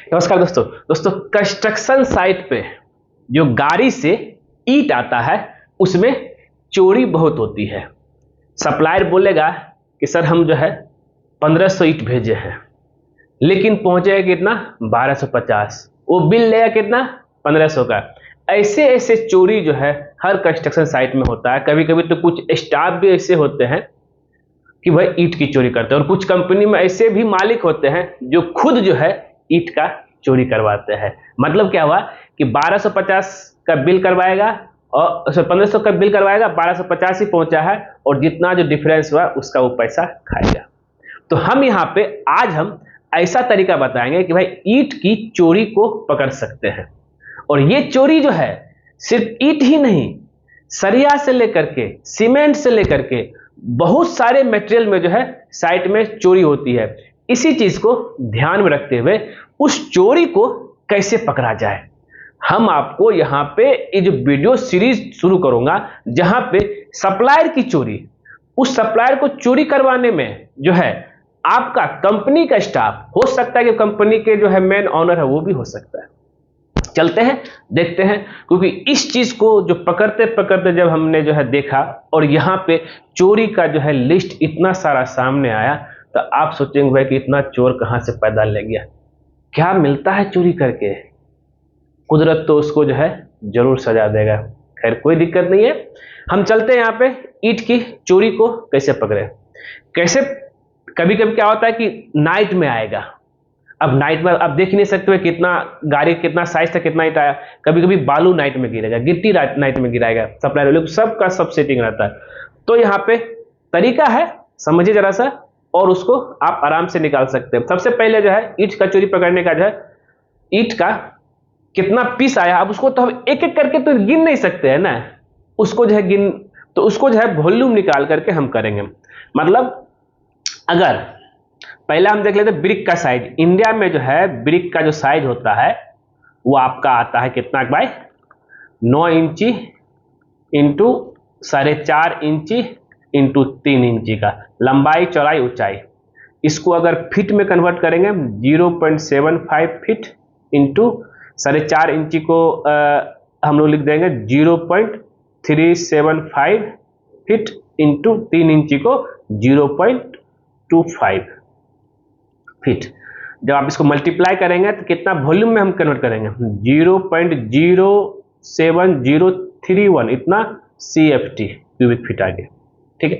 नमस्कार दोस्तों construction site पे जो गाड़ी से ईंट आता है उसमें चोरी बहुत होती है। सप्लायर बोलेगा कि सर हम जो है 1500 ईंट भेजे हैं, लेकिन पहुंचेगा कितना 1250। वो बिल लेगा कितना 1500 का। ऐसे ऐसे चोरी जो है हर कंस्ट्रक्शन साइट में होता है। कभी कभी तो कुछ स्टाफ भी ऐसे होते हैं कि भाई ईंट की चोरी करते हैं, और कुछ कंपनी में ऐसे भी मालिक होते हैं जो खुद जो है ईंट का चोरी करवाते हैं। मतलब क्या हुआ कि 1250 का बिल करवाएगा और 1500 का बिल करवाएगा, 1250 ही पहुंचा है, और जितना जो डिफरेंस हुआ उसका वो पैसा खाएगा। तो हम यहाँ पे आज हम ऐसा तरीका बताएंगे कि भाई ईंट की चोरी को पकड़ सकते हैं। और ये चोरी जो है सिर्फ ईंट ही नहीं, सरिया से लेकर के सीमेंट से लेकर के बहुत सारे मटेरियल में जो है साइट में चोरी होती है। इसी चीज को ध्यान में रखते हुए उस चोरी को कैसे पकड़ा जाए, हम आपको यहाँ पे ये जो वीडियो सीरीज शुरू करूंगा जहां पे सप्लायर की चोरी, उस सप्लायर को चोरी करवाने में जो है आपका कंपनी का स्टाफ हो सकता है कि कंपनी के जो है मेन ऑनर है वो भी हो सकता है। चलते हैं देखते हैं, क्योंकि इस चीज को जो पकड़ते पकड़ते जब हमने जो है देखा और यहाँ पे चोरी का जो है लिस्ट इतना सारा सामने आया, तो आप सोचेंगे भाई कि इतना चोर कहां से पैदा ले गया, क्या मिलता है चोरी करके। कुदरत तो उसको जो है जरूर सजा देगा। खैर कोई दिक्कत नहीं है, हम चलते हैं यहाँ पे ईंट की चोरी को कैसे पकड़े। कैसे कभी कभी क्या होता है कि नाइट में आएगा। अब नाइट में आप देख ही नहीं सकते कितना गाड़ी कितना साइज था, कितना ईंट आया। कभी कभी बालू नाइट में गिरेगा, गिट्टी नाइट में गिराएगा सप्लायर वाले, सबका सब सेटिंग रहता है। तो यहाँ पे तरीका है, समझिए जरा सा, और उसको आप आराम से निकाल सकते हैं। सबसे पहले जो है ईंट का चोरी पकड़ने का जो है, ईंट का कितना पीस आया, अब उसको तो हम एक एक करके तो गिन नहीं सकते हैं ना, उसको जो है तो उसको जो है वॉल्यूम निकाल करके हम करेंगे। मतलब अगर पहले हम देख लेते हैं ब्रिक का साइज। इंडिया में जो है ब्रिक का जो साइज होता है वो आपका आता है कितना भाई, 9 इंची इंटू 4.5 इंची इंटू 3 इंची का लंबाई चौड़ाई ऊंचाई। इसको अगर फीट में कन्वर्ट करेंगे 0.75 फीट इंटू 4.5 इंची को हम लोग लिख देंगे 0.375 फीट इंटू 3 इंची को 0.25 फीट। जब आप इसको मल्टीप्लाई करेंगे तो कितना वॉल्यूम में हम कन्वर्ट करेंगे, 0.07031 इतना CFT क्यूबिक फीट आ गया। ठीक है,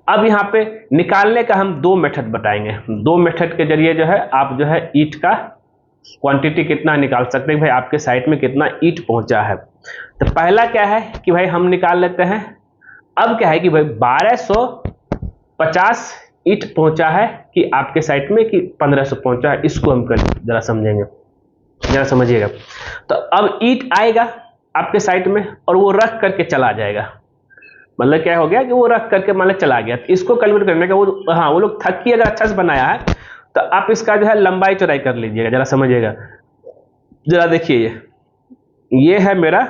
अब यहाँ पे निकालने का हम दो मेथड बताएंगे। दो मेथड के जरिए जो है आप जो है ईंट का क्वांटिटी कितना निकाल सकते हैं, भाई आपके साइट में कितना ईंट पहुंचा है। तो पहला क्या है कि भाई हम निकाल लेते हैं, अब क्या है कि भाई 1250 ईंट पहुंचा है कि आपके साइट में कि 1500 पहुंचा है, इसको हम जरा समझेंगे, जरा समझिएगा। तो अब ईंट आएगा आपके साइट में और वो रख करके चला जाएगा। मतलब क्या हो गया कि वो रख करके मतलब चला गया। तो इसको कैलकुलेट करने का वो लोग थकी अगर अच्छा से बनाया है तो आप इसका जो है लंबाई चौड़ाई कर लीजिएगा, जरा समझिएगा। जरा देखिए ये है मेरा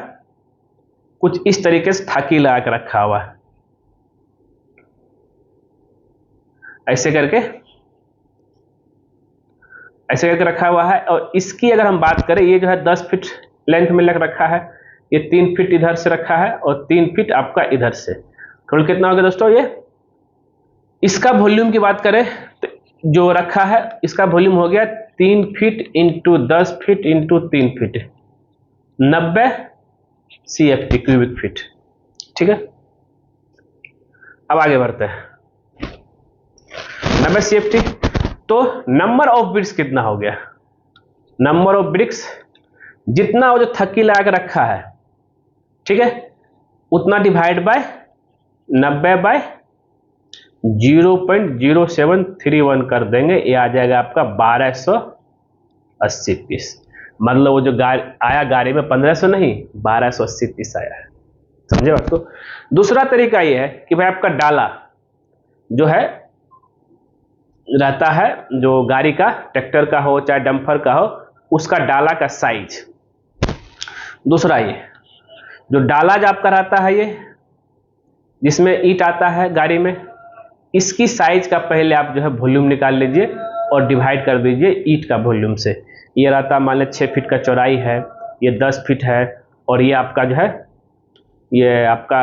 कुछ इस तरीके से थाकी लगा कर रखा हुआ है, ऐसे करके रखा हुआ है। और इसकी अगर हम बात करें, ये जो है 10 फीट लेंथ में लग रखा है, ये 3 फीट इधर से रखा है और 3 फीट आपका इधर से। टोटल कितना हो गया दोस्तों, ये इसका वॉल्यूम की बात करें तो जो रखा है इसका वॉल्यूम हो गया 3 feet into 10 feet into 3 feet, 90 CFT cubic feet. ठीक है, अब आगे बढ़ते हैं। 90 CFT, तो नंबर ऑफ ब्रिक्स कितना हो गया, नंबर ऑफ ब्रिक्स जितना वो जो थक्की लगा के रखा है, ठीक है, उतना डिवाइड बाय 90 बाय 0.0731 कर देंगे, ये आ जाएगा आपका 1280 पीस। मतलब वो जो आया गाड़ी में 1500 नहीं 1280 पीस आया है, समझे बात को। दूसरा तरीका ये है कि भाई आपका डाला जो है रहता है, जो गाड़ी का ट्रैक्टर का हो चाहे डंपर का हो, उसका डाला का साइज। दूसरा ये जो डाला जो आपका रहता है, ये जिसमें ईंट आता है गाड़ी में, इसकी साइज का पहले आप जो है वॉल्यूम निकाल लीजिए और डिवाइड कर दीजिए ईंट का वॉल्यूम से। ये रहता मान लें 6 फीट का चौड़ाई है, ये 10 फीट है, और ये आपका जो है ये आपका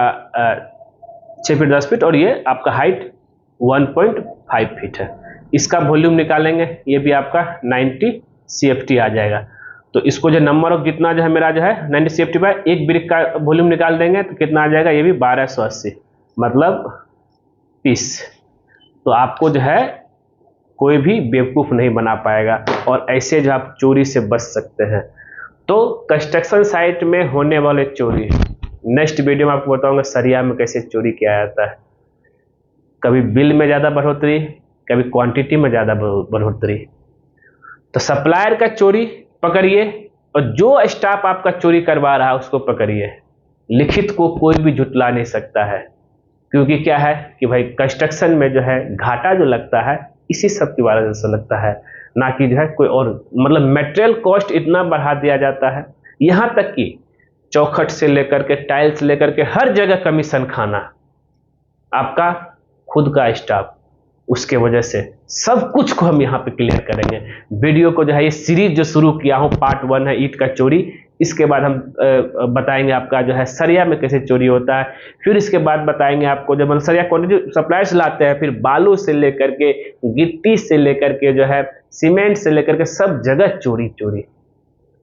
6 फीट 10 फीट, और ये आपका हाइट 1.5 फीट है। इसका वॉल्यूम निकालेंगे, ये भी आपका 90 CFT आ जाएगा। तो इसको जो नंबर ऑफ जितना जो है मेरा जो है 90 CFT बाय एक ब्रिक का वॉल्यूम निकाल देंगे तो कितना आ जाएगा, ये भी 1280 मतलब 30। तो आपको जो है कोई भी बेवकूफ़ नहीं बना पाएगा, और ऐसे जो आप चोरी से बच सकते हैं। तो कंस्ट्रक्शन साइट में होने वाले चोरी, नेक्स्ट वीडियो में आपको बताऊंगा सरिया में कैसे चोरी किया जाता है। कभी बिल में ज़्यादा बढ़ोतरी, कभी क्वांटिटी में ज़्यादा बढ़ोतरी। तो सप्लायर का चोरी पकड़िए, और जो स्टाफ आपका चोरी करवा रहा है उसको पकड़िए। लिखित को कोई भी झुटला नहीं सकता है, क्योंकि क्या है कि भाई कंस्ट्रक्शन में जो है घाटा जो लगता है इसी सब की वजह से लगता है, ना कि जो है कोई और। मतलब मटेरियल कॉस्ट इतना बढ़ा दिया जाता है, यहाँ तक कि चौखट से लेकर के टाइल्स से लेकर के हर जगह कमीशन खाना, आपका खुद का स्टाफ, उसके वजह से सब कुछ को हम यहाँ पे क्लियर करेंगे। वीडियो को जो है ये सीरीज जो शुरू किया हूँ, पार्ट 1 है ईंट का चोरी। इसके बाद हम बताएंगे आपका जो है सरिया में कैसे चोरी होता है। फिर इसके बाद बताएंगे आपको जब हम सरिया क्वांटिटी सप्लायर्स लाते हैं, फिर बालू से लेकर के गिट्टी से लेकर के जो है सीमेंट से लेकर के सब जगह चोरी चोरी।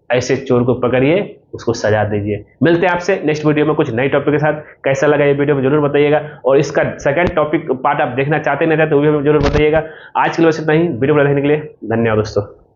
ऐसे चोर को पकड़िए, उसको सजा दीजिए। मिलते हैं आपसे नेक्स्ट वीडियो में कुछ नई टॉपिक के साथ। कैसा लगा ये वीडियो में जरूर बताइएगा, और इसका सेकंड टॉपिक पार्ट आप देखना चाहते नहीं चाहते वो भी जरूर बताइएगा। आज के लिए बस इतना ही। वीडियो को देखने के लिए धन्यवाद दोस्तों।